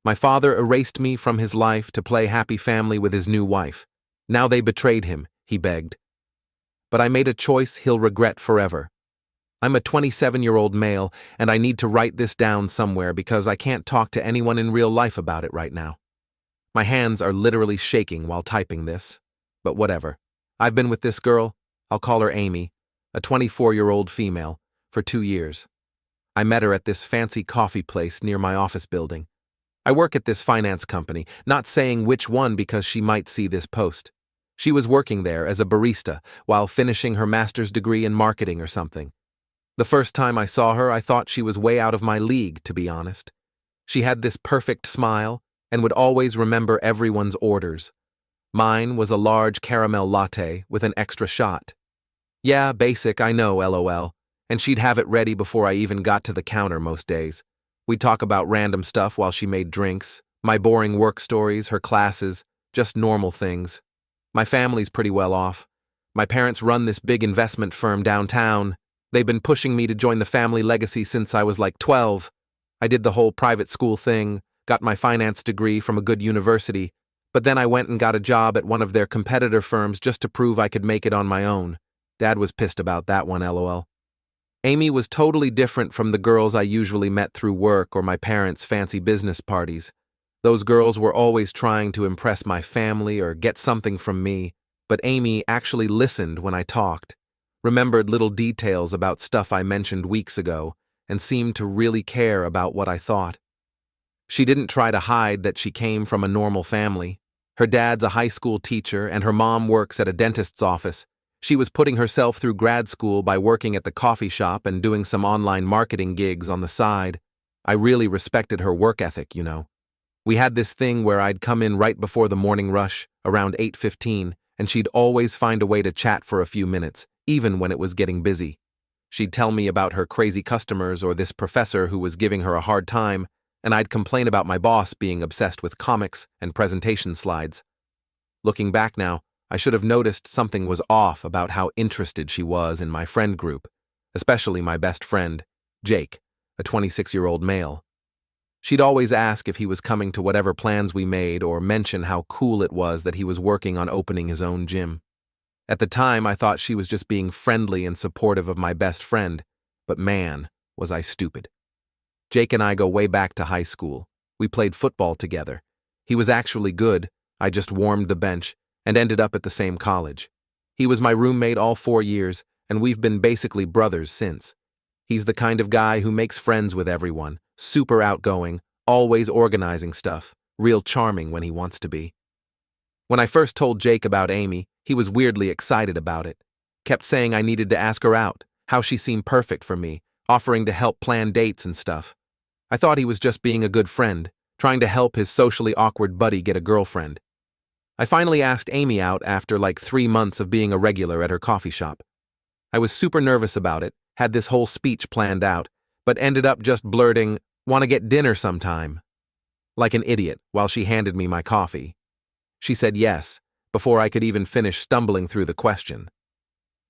My father erased me from his life to play happy family with his new wife. Now they betrayed him, he begged. But I made a choice he'll regret forever. I'm a 27-year-old male, and I need to write this down somewhere because I can't talk to anyone in real life about it right now. My hands are literally shaking while typing this. But whatever. I've been with this girl, I'll call her Amy, a 24-year-old female, for 2 years. I met her at this fancy coffee place near my office building. I work at this finance company, not saying which one because she might see this post. She was working there as a barista while finishing her master's degree in marketing or something. The first time I saw her, I thought she was way out of my league, to be honest. She had this perfect smile and would always remember everyone's orders. Mine was a large caramel latte with an extra shot. Yeah, basic, I know, LOL. And she'd have it ready before I even got to the counter most days. We'd talk about random stuff while she made drinks, my boring work stories, her classes, just normal things. My family's pretty well off. My parents run this big investment firm downtown. They've been pushing me to join the family legacy since I was like 12. I did the whole private school thing, got my finance degree from a good university, but then I went and got a job at one of their competitor firms just to prove I could make it on my own. Dad was pissed about that one, LOL. Amy was totally different from the girls I usually met through work or my parents' fancy business parties. Those girls were always trying to impress my family or get something from me, but Amy actually listened when I talked, remembered little details about stuff I mentioned weeks ago, and seemed to really care about what I thought. She didn't try to hide that she came from a normal family. Her dad's a high school teacher and her mom works at a dentist's office. She was putting herself through grad school by working at the coffee shop and doing some online marketing gigs on the side. I really respected her work ethic, you know. We had this thing where I'd come in right before the morning rush, around 8:15, and she'd always find a way to chat for a few minutes, even when it was getting busy. She'd tell me about her crazy customers or this professor who was giving her a hard time, and I'd complain about my boss being obsessed with comics and presentation slides. Looking back now, I should have noticed something was off about how interested she was in my friend group, especially my best friend, Jake, a 26-year-old male. She'd always ask if he was coming to whatever plans we made or mention how cool it was that he was working on opening his own gym. At the time, I thought she was just being friendly and supportive of my best friend, but man, was I stupid. Jake and I go way back to high school. We played football together. He was actually good, I just warmed the bench, and ended up at the same college. He was my roommate all 4 years, and we've been basically brothers since. He's the kind of guy who makes friends with everyone, super outgoing, always organizing stuff, real charming when he wants to be. When I first told Jake about Amy, he was weirdly excited about it. Kept saying I needed to ask her out, how she seemed perfect for me, offering to help plan dates and stuff. I thought he was just being a good friend, trying to help his socially awkward buddy get a girlfriend. I finally asked Amy out after like 3 months of being a regular at her coffee shop. I was super nervous about it, had this whole speech planned out, but ended up just blurting, "Want to get dinner sometime?" like an idiot while she handed me my coffee. She said yes, before I could even finish stumbling through the question.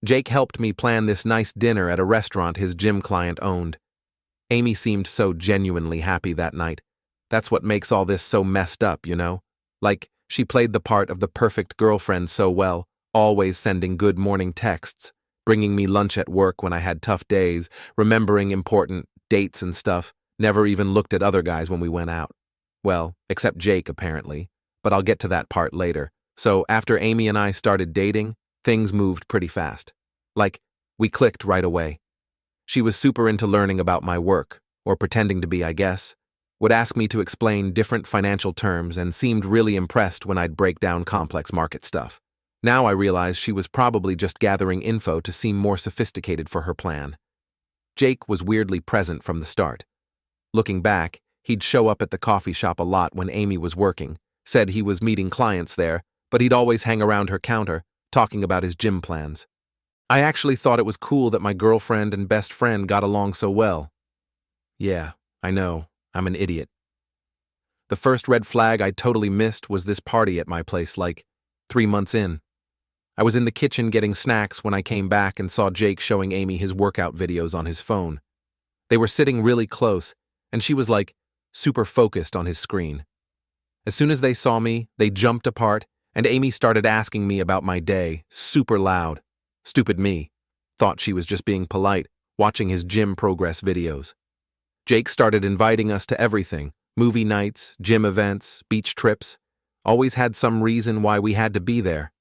Jake helped me plan this nice dinner at a restaurant his gym client owned. Amy seemed so genuinely happy that night. That's what makes all this so messed up, you know? Like, she played the part of the perfect girlfriend so well, always sending good morning texts, bringing me lunch at work when I had tough days, remembering important dates and stuff, never even looked at other guys when we went out. Well, except Jake, apparently, but I'll get to that part later. So after Amy and I started dating, things moved pretty fast. Like, we clicked right away. She was super into learning about my work, or pretending to be, I guess, would ask me to explain different financial terms and seemed really impressed when I'd break down complex market stuff. Now I realized she was probably just gathering info to seem more sophisticated for her plan. Jake was weirdly present from the start. Looking back, he'd show up at the coffee shop a lot when Amy was working, said he was meeting clients there, but he'd always hang around her counter, talking about his gym plans. I actually thought it was cool that my girlfriend and best friend got along so well. Yeah, I know, I'm an idiot. The first red flag I totally missed was this party at my place like 3 months in. I was in the kitchen getting snacks when I came back and saw Jake showing Amy his workout videos on his phone. They were sitting really close, and she was like, super focused on his screen. As soon as they saw me, they jumped apart, and Amy started asking me about my day, super loud. Stupid me. Thought she was just being polite, watching his gym progress videos. Jake started inviting us to everything, movie nights, gym events, beach trips. Always had some reason why we had to be there.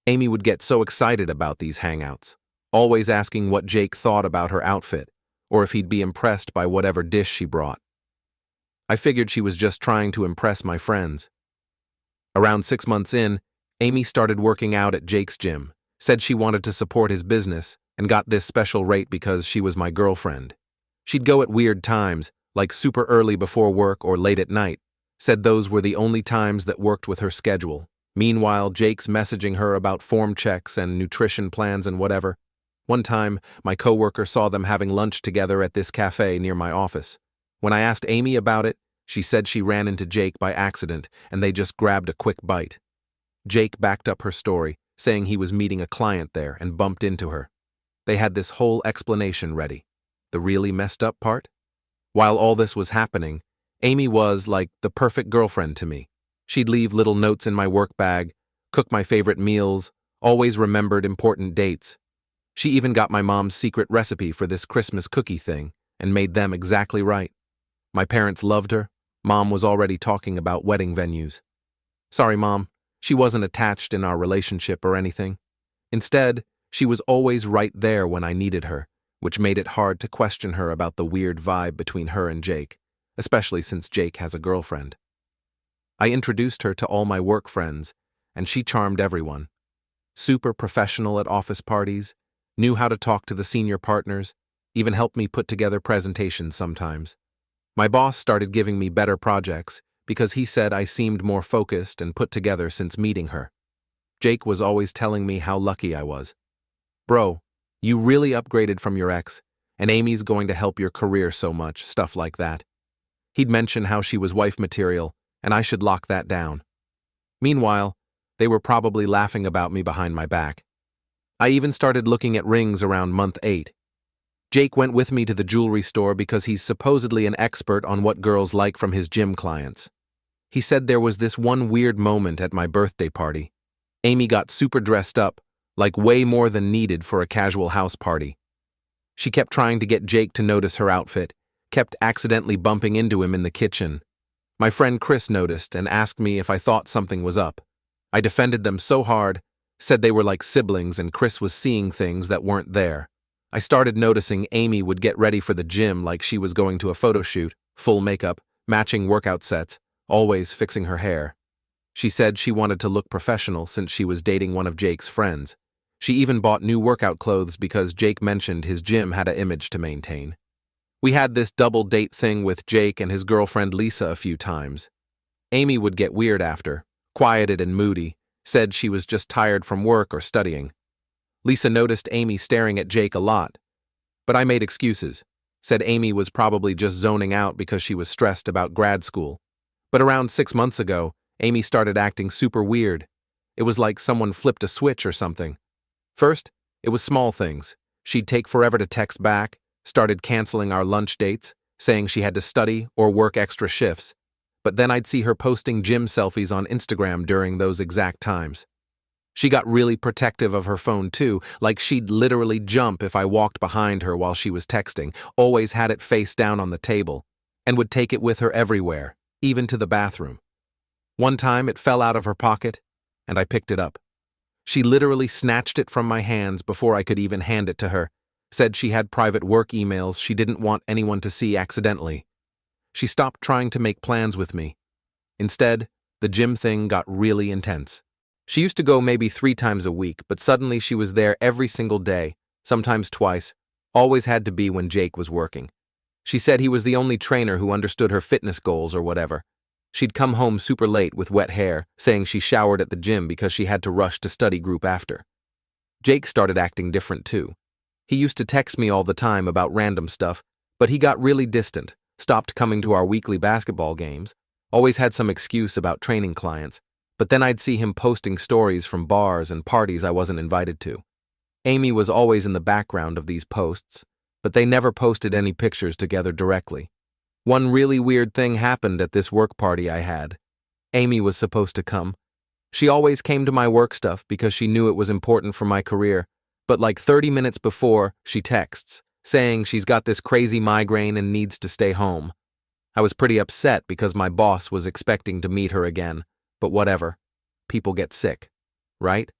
Amy would get so excited about these hangouts, always asking what Jake thought about her outfit, or if he'd be impressed by whatever dish she brought. I figured she was just trying to impress my friends. Around 6 months in, Amy started working out at Jake's gym, said she wanted to support his business, and got this special rate because she was my girlfriend. She'd go at weird times, like super early before work or late at night, said those were the only times that worked with her schedule. Meanwhile, Jake's messaging her about form checks and nutrition plans and whatever. One time, my coworker saw them having lunch together at this cafe near my office. When I asked Amy about it, she said she ran into Jake by accident and they just grabbed a quick bite. Jake backed up her story, saying he was meeting a client there and bumped into her. They had this whole explanation ready. The really messed up part? While all this was happening, Amy was like the perfect girlfriend to me. She'd leave little notes in my work bag, cook my favorite meals, always remembered important dates. She even got my mom's secret recipe for this Christmas cookie thing and made them exactly right. My parents loved her. Mom was already talking about wedding venues. Sorry, Mom, she wasn't attached in our relationship or anything. Instead, she was always right there when I needed her, which made it hard to question her about the weird vibe between her and Jake, especially since Jake has a girlfriend. I introduced her to all my work friends, and she charmed everyone. Super professional at office parties, knew how to talk to the senior partners, even helped me put together presentations sometimes. My boss started giving me better projects because he said I seemed more focused and put together since meeting her. Jake was always telling me how lucky I was. Bro, you really upgraded from your ex, and Amy's going to help your career so much, stuff like that. He'd mention how she was wife material, and I should lock that down. Meanwhile, they were probably laughing about me behind my back. I even started looking at rings around month 8. Jake went with me to the jewelry store because he's supposedly an expert on what girls like from his gym clients. He said there was this one weird moment at my birthday party. Amy got super dressed up, like way more than needed for a casual house party. She kept trying to get Jake to notice her outfit, kept accidentally bumping into him in the kitchen. My friend Chris noticed and asked me if I thought something was up. I defended them so hard, said they were like siblings and Chris was seeing things that weren't there. I started noticing Amy would get ready for the gym like she was going to a photo shoot, full makeup, matching workout sets, always fixing her hair. She said she wanted to look professional since she was dating one of Jake's friends. She even bought new workout clothes because Jake mentioned his gym had an image to maintain. We had this double date thing with Jake and his girlfriend Lisa a few times. Amy would get weird after, quieted and moody, said she was just tired from work or studying. Lisa noticed Amy staring at Jake a lot, but I made excuses, said Amy was probably just zoning out because she was stressed about grad school. But around 6 months ago, Amy started acting super weird. It was like someone flipped a switch or something. First, it was small things. She'd take forever to text back, started canceling our lunch dates, saying she had to study or work extra shifts. But then I'd see her posting gym selfies on Instagram during those exact times. She got really protective of her phone too, like she'd literally jump if I walked behind her while she was texting, always had it face down on the table, and would take it with her everywhere, even to the bathroom. One time it fell out of her pocket, and I picked it up. She literally snatched it from my hands before I could even hand it to her, said she had private work emails she didn't want anyone to see accidentally. She stopped trying to make plans with me. Instead, the gym thing got really intense. She used to go maybe 3 times a week, but suddenly she was there every single day, sometimes twice, always had to be when Jake was working. She said he was the only trainer who understood her fitness goals or whatever. She'd come home super late with wet hair, saying she showered at the gym because she had to rush to study group after. Jake started acting different too. He used to text me all the time about random stuff, but he got really distant, stopped coming to our weekly basketball games, always had some excuse about training clients. But then I'd see him posting stories from bars and parties I wasn't invited to. Amy was always in the background of these posts, but they never posted any pictures together directly. One really weird thing happened at this work party I had. Amy was supposed to come. She always came to my work stuff because she knew it was important for my career, but like 30 minutes before, she texts, saying she's got this crazy migraine and needs to stay home. I was pretty upset because my boss was expecting to meet her again, but whatever. People get sick, right?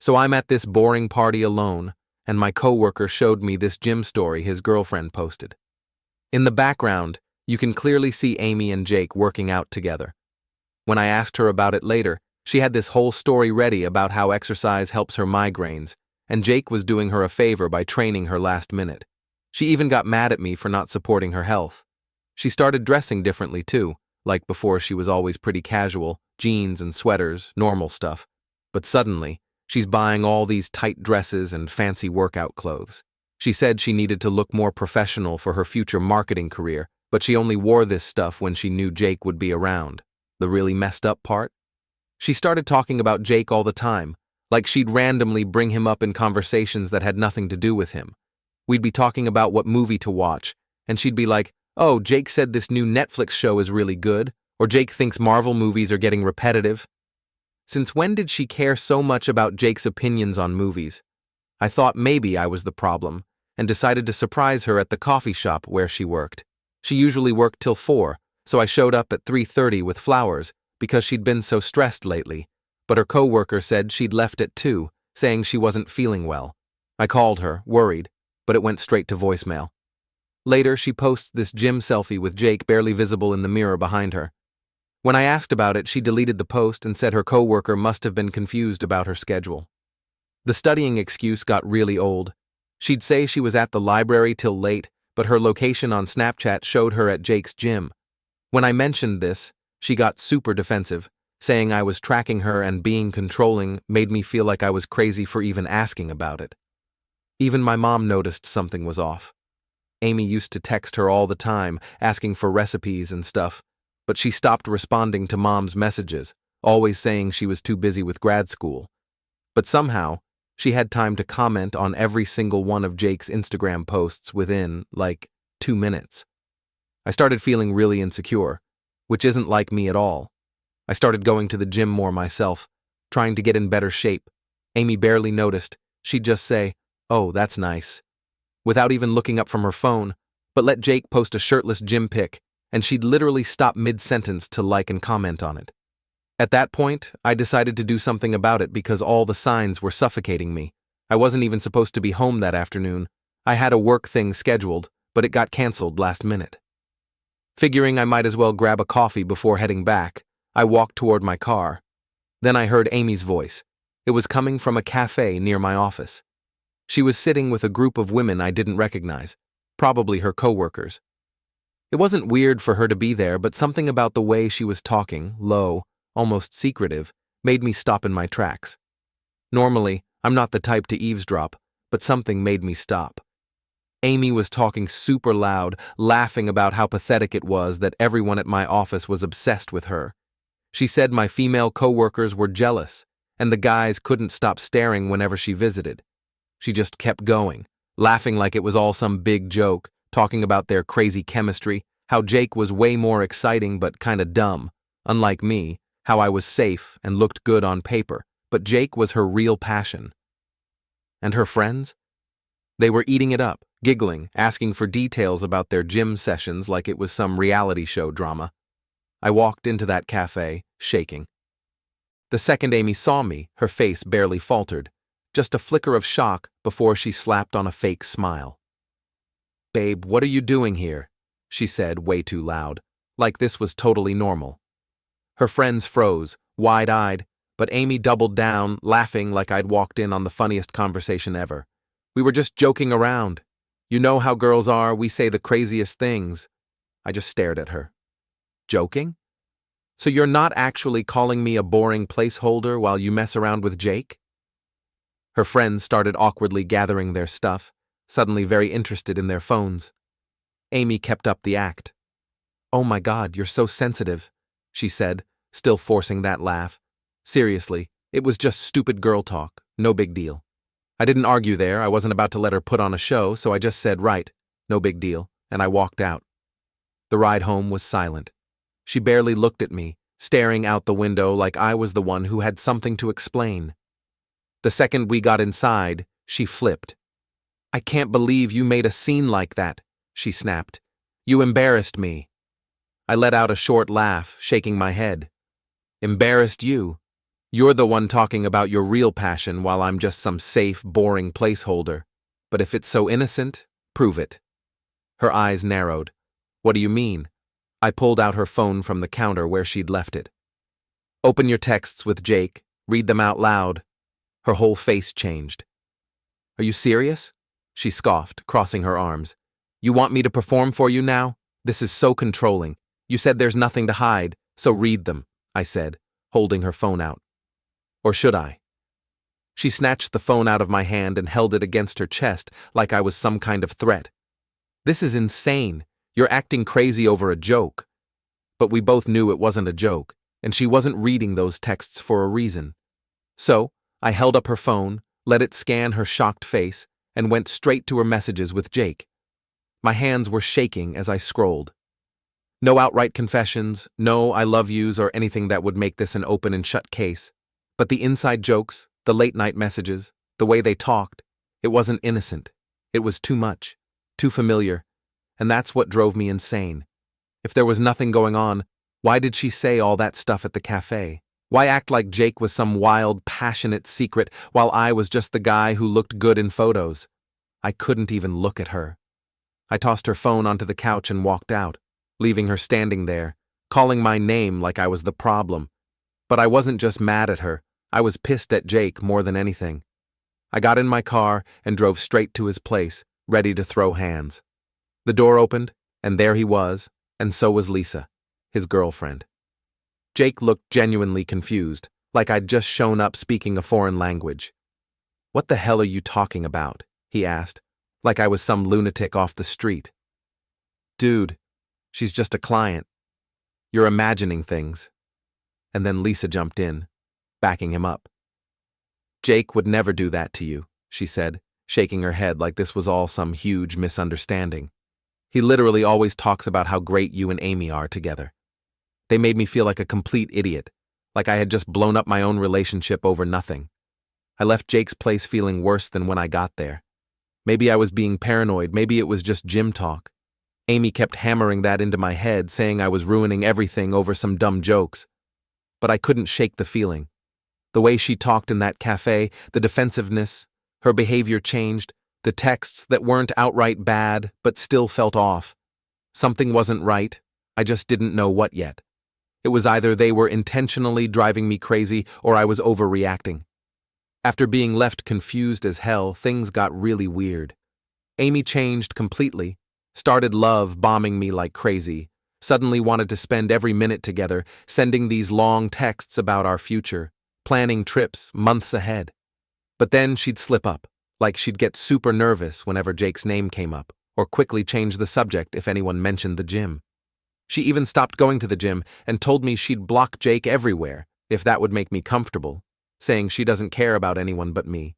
So I'm at this boring party alone, and my coworker showed me this gym story his girlfriend posted. In the background, you can clearly see Amy and Jake working out together. When I asked her about it later, she had this whole story ready about how exercise helps her migraines, and Jake was doing her a favor by training her last minute. She even got mad at me for not supporting her health. She started dressing differently too, like before she was always pretty casual, jeans and sweaters, normal stuff. But suddenly, she's buying all these tight dresses and fancy workout clothes. She said she needed to look more professional for her future marketing career, but she only wore this stuff when she knew Jake would be around. The really messed up part? She started talking about Jake all the time, like she'd randomly bring him up in conversations that had nothing to do with him. We'd be talking about what movie to watch, and she'd be like, "Oh, Jake said this new Netflix show is really good," or "Jake thinks Marvel movies are getting repetitive." Since when did she care so much about Jake's opinions on movies? I thought maybe I was the problem, and decided to surprise her at the coffee shop where she worked. She usually worked till 4, so I showed up at 3:30 with flowers because she'd been so stressed lately, but her coworker said she'd left at 2, saying she wasn't feeling well. I called her, worried, but it went straight to voicemail. Later, she posts this gym selfie with Jake barely visible in the mirror behind her. When I asked about it, she deleted the post and said her coworker must have been confused about her schedule. The studying excuse got really old. She'd say she was at the library till late, but her location on Snapchat showed her at Jake's gym. When I mentioned this, she got super defensive, saying I was tracking her and being controlling made me feel like I was crazy for even asking about it. Even my mom noticed something was off. Amy used to text her all the time, asking for recipes and stuff, but she stopped responding to Mom's messages, always saying she was too busy with grad school. But somehow, she had time to comment on every single one of Jake's Instagram posts within, 2 minutes. I started feeling really insecure, which isn't like me at all. I started going to the gym more myself, trying to get in better shape. Amy barely noticed. She'd just say, "Oh, that's nice," without even looking up from her phone, but let Jake post a shirtless gym pic, and she'd literally stop mid-sentence to like and comment on it. At that point, I decided to do something about it because all the signs were suffocating me. I wasn't even supposed to be home that afternoon. I had a work thing scheduled, but it got canceled last minute. Figuring I might as well grab a coffee before heading back, I walked toward my car. Then I heard Amy's voice. It was coming from a cafe near my office. She was sitting with a group of women I didn't recognize, probably her coworkers. It wasn't weird for her to be there, but something about the way she was talking, low, almost secretive, made me stop in my tracks. Normally, I'm not the type to eavesdrop, but something made me stop. Amy was talking super loud, laughing about how pathetic it was that everyone at my office was obsessed with her. She said my female coworkers were jealous, and the guys couldn't stop staring whenever she visited. She just kept going, laughing like it was all some big joke, talking about their crazy chemistry, how Jake was way more exciting but kinda dumb, unlike me, how I was safe and looked good on paper, but Jake was her real passion. And her friends? They were eating it up, giggling, asking for details about their gym sessions like it was some reality show drama. I walked into that cafe, shaking. The second Amy saw me, her face barely faltered, just a flicker of shock before she slapped on a fake smile. "Babe, what are you doing here?" she said way too loud, like this was totally normal. Her friends froze, wide-eyed, but Amy doubled down, laughing like I'd walked in on the funniest conversation ever. "We were just joking around. You know how girls are, we say the craziest things." I just stared at her. "Joking? So you're not actually calling me a boring placeholder while you mess around with Jake?" Her friends started awkwardly gathering their stuff, suddenly very interested in their phones. Amy kept up the act. "Oh my God, you're so sensitive," she said, still forcing that laugh. "Seriously, it was just stupid girl talk, no big deal." I didn't argue there, I wasn't about to let her put on a show, so I just said, "Right, no big deal," and I walked out. The ride home was silent. She barely looked at me, staring out the window like I was the one who had something to explain. The second we got inside, she flipped. "I can't believe you made a scene like that," she snapped. "You embarrassed me." I let out a short laugh, shaking my head. "Embarrassed you? You're the one talking about your real passion while I'm just some safe, boring placeholder. But if it's so innocent, prove it." Her eyes narrowed. "What do you mean?" I pulled out her phone from the counter where she'd left it. "Open your texts with Jake. Read them out loud." Her whole face changed. "Are you serious?" She scoffed, crossing her arms. "You want me to perform for you now? This is so controlling. You said there's nothing to hide, so read them," I said, holding her phone out. "Or should I?" She snatched the phone out of my hand and held it against her chest like I was some kind of threat. "This is insane. You're acting crazy over a joke." But we both knew it wasn't a joke, and she wasn't reading those texts for a reason. So, I held up her phone, let it scan her shocked face, and went straight to her messages with Jake. My hands were shaking as I scrolled. No outright confessions, no I love yous or anything that would make this an open and shut case. But the inside jokes, the late-night messages, the way they talked, it wasn't innocent. It was too much, too familiar, and that's what drove me insane. If there was nothing going on, why did she say all that stuff at the cafe? Why act like Jake was some wild, passionate secret while I was just the guy who looked good in photos? I couldn't even look at her. I tossed her phone onto the couch and walked out, leaving her standing there, calling my name like I was the problem. But I wasn't just mad at her, I was pissed at Jake more than anything. I got in my car and drove straight to his place, ready to throw hands. The door opened, and there he was, and so was Lisa, his girlfriend. Jake looked genuinely confused, like I'd just shown up speaking a foreign language. "What the hell are you talking about?" he asked, like I was some lunatic off the street. "Dude, she's just a client. You're imagining things." And then Lisa jumped in, backing him up. "Jake would never do that to you," she said, shaking her head like this was all some huge misunderstanding. "He literally always talks about how great you and Amy are together." They made me feel like a complete idiot, like I had just blown up my own relationship over nothing. I left Jake's place feeling worse than when I got there. Maybe I was being paranoid, maybe it was just gym talk. Amy kept hammering that into my head, saying I was ruining everything over some dumb jokes. But I couldn't shake the feeling. The way she talked in that cafe, the defensiveness, her behavior changed, the texts that weren't outright bad but still felt off. Something wasn't right, I just didn't know what yet. It was either they were intentionally driving me crazy or I was overreacting. After being left confused as hell, things got really weird. Amy changed completely, started love bombing me like crazy, suddenly wanted to spend every minute together, sending these long texts about our future, planning trips months ahead. But then she'd slip up, like she'd get super nervous whenever Jake's name came up, or quickly change the subject if anyone mentioned the gym. She even stopped going to the gym and told me she'd block Jake everywhere if that would make me comfortable, saying she doesn't care about anyone but me.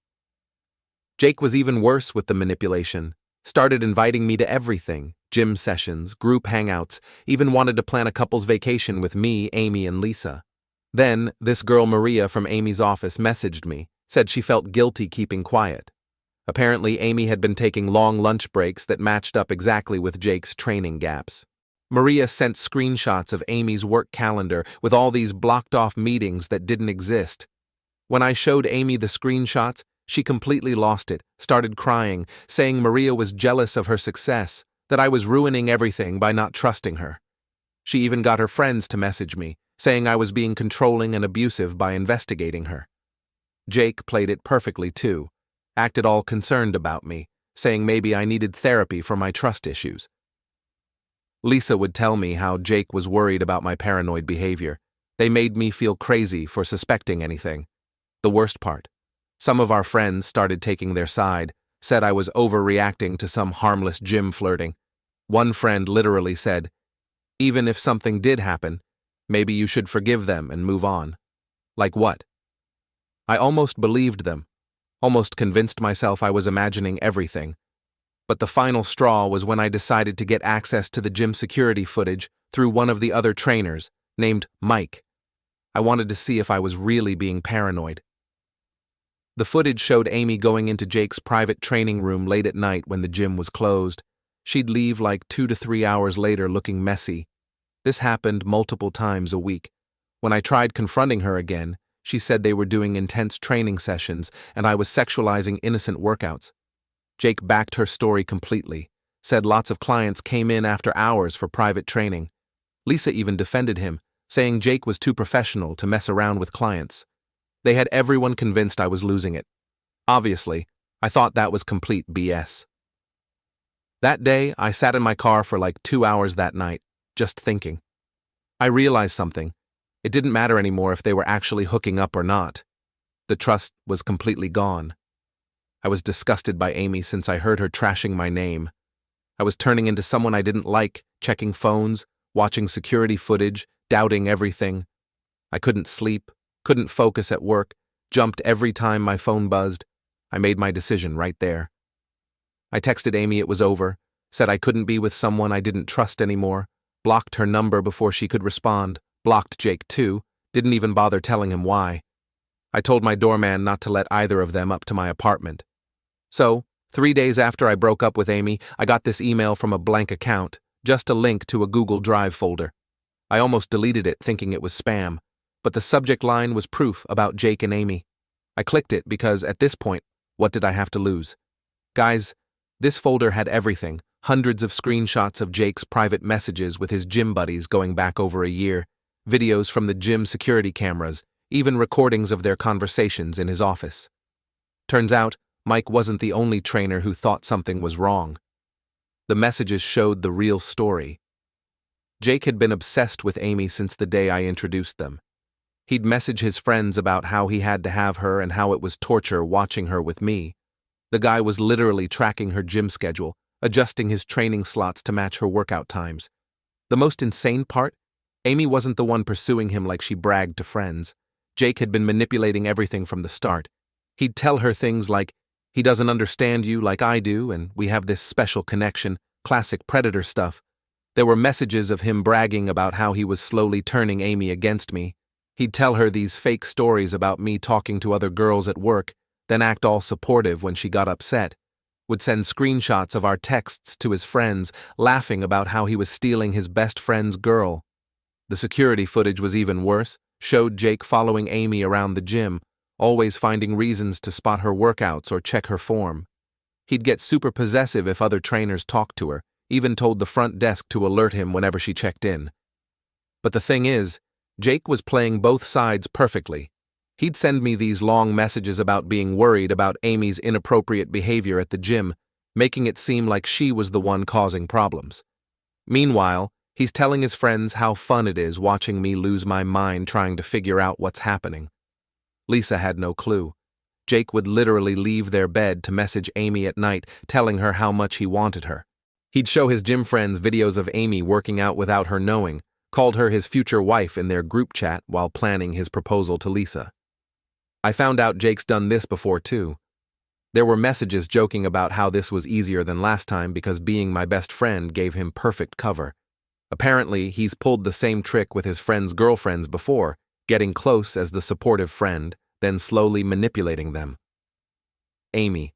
Jake was even worse with the manipulation, started inviting me to everything, gym sessions, group hangouts, even wanted to plan a couple's vacation with me, Amy, and Lisa. Then, this girl Maria from Amy's office messaged me, said she felt guilty keeping quiet. Apparently, Amy had been taking long lunch breaks that matched up exactly with Jake's training gaps. Maria sent screenshots of Amy's work calendar with all these blocked-off meetings that didn't exist. When I showed Amy the screenshots, she completely lost it, started crying, saying Maria was jealous of her success, that I was ruining everything by not trusting her. She even got her friends to message me, saying I was being controlling and abusive by investigating her. Jake played it perfectly too, acted all concerned about me, saying maybe I needed therapy for my trust issues. Lisa would tell me how Jake was worried about my paranoid behavior. They made me feel crazy for suspecting anything. The worst part, some of our friends started taking their side, said I was overreacting to some harmless gym flirting. One friend literally said, "Even if something did happen, maybe you should forgive them and move on." Like what? I almost believed them, almost convinced myself I was imagining everything. But the final straw was when I decided to get access to the gym security footage through one of the other trainers, named Mike. I wanted to see if I was really being paranoid. The footage showed Amy going into Jake's private training room late at night when the gym was closed. She'd leave like 2 to 3 hours later looking messy. This happened multiple times a week. When I tried confronting her again, she said they were doing intense training sessions and I was sexualizing innocent workouts. Jake backed her story completely, said lots of clients came in after hours for private training. Lisa even defended him, saying Jake was too professional to mess around with clients. They had everyone convinced I was losing it. Obviously, I thought that was complete BS. That day, I sat in my car for like 2 hours that night, just thinking. I realized something. It didn't matter anymore if they were actually hooking up or not. The trust was completely gone. I was disgusted by Amy since I heard her trashing my name. I was turning into someone I didn't like, checking phones, watching security footage, doubting everything. I couldn't sleep, couldn't focus at work, jumped every time my phone buzzed. I made my decision right there. I texted Amy it was over, said I couldn't be with someone I didn't trust anymore, blocked her number before she could respond, blocked Jake too, didn't even bother telling him why. I told my doorman not to let either of them up to my apartment. So, 3 days after I broke up with Amy, I got this email from a blank account, just a link to a Google Drive folder. I almost deleted it thinking it was spam, but the subject line was proof about Jake and Amy. I clicked it because, at this point, what did I have to lose? Guys, this folder had everything, hundreds of screenshots of Jake's private messages with his gym buddies going back over a year, videos from the gym security cameras, even recordings of their conversations in his office. Turns out, Mike wasn't the only trainer who thought something was wrong. The messages showed the real story. Jake had been obsessed with Amy since the day I introduced them. He'd message his friends about how he had to have her and how it was torture watching her with me. The guy was literally tracking her gym schedule, adjusting his training slots to match her workout times. The most insane part? Amy wasn't the one pursuing him like she bragged to friends. Jake had been manipulating everything from the start. He'd tell her things like, "He doesn't understand you like I do, and we have this special connection," classic predator stuff. There were messages of him bragging about how he was slowly turning Amy against me. He'd tell her these fake stories about me talking to other girls at work, then act all supportive when she got upset. Would send screenshots of our texts to his friends, laughing about how he was stealing his best friend's girl. The security footage was even worse, showed Jake following Amy around the gym, always finding reasons to spot her workouts or check her form. He'd get super possessive if other trainers talked to her, even told the front desk to alert him whenever she checked in. But the thing is, Jake was playing both sides perfectly. He'd send me these long messages about being worried about Amy's inappropriate behavior at the gym, making it seem like she was the one causing problems. Meanwhile, he's telling his friends how fun it is watching me lose my mind trying to figure out what's happening. Lisa had no clue. Jake would literally leave their bed to message Amy at night, telling her how much he wanted her. He'd show his gym friends videos of Amy working out without her knowing, called her his future wife in their group chat while planning his proposal to Lisa. I found out Jake's done this before too. There were messages joking about how this was easier than last time because being my best friend gave him perfect cover. Apparently, he's pulled the same trick with his friends' girlfriends before, getting close as the supportive friend, then slowly manipulating them. Amy,